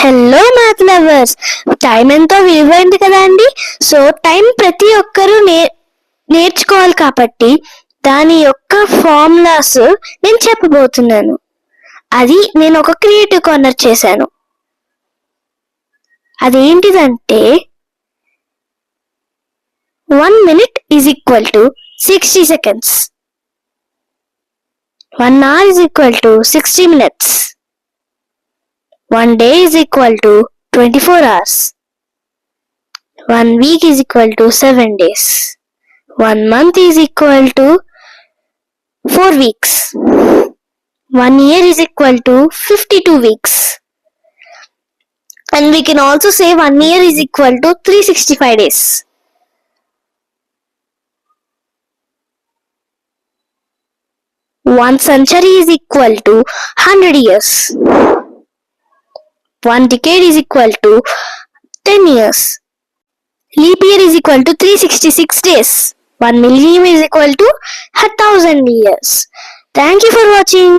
Hello math lovers, time ఎంతో విలువైంది కదా అండి. సో టైం ప్రతి ఒక్కరూ నేర్చుకోవాలి కాబట్టి దాని యొక్క ఫార్ములాస్ నేను చెప్పబోతున్నాను. అది నేను ఒక క్రియేటివ్ కార్నర్ చేశాను. అదేంటిదంటే 1 minute is equal to 60 seconds. 1 hour is equal to 60 minutes. 1 day is equal to 24 hours. 1 week is equal to 7 days. 1 month is equal to 4 weeks. 1 year is equal to 52 weeks. And we can also say 1 year is equal to 365 days. 1 century is equal to 100 years. 1 decade is equal to 10 years. Leap year is equal to 366 days. 1 millennium is equal to 1,000 years. Thank you for watching.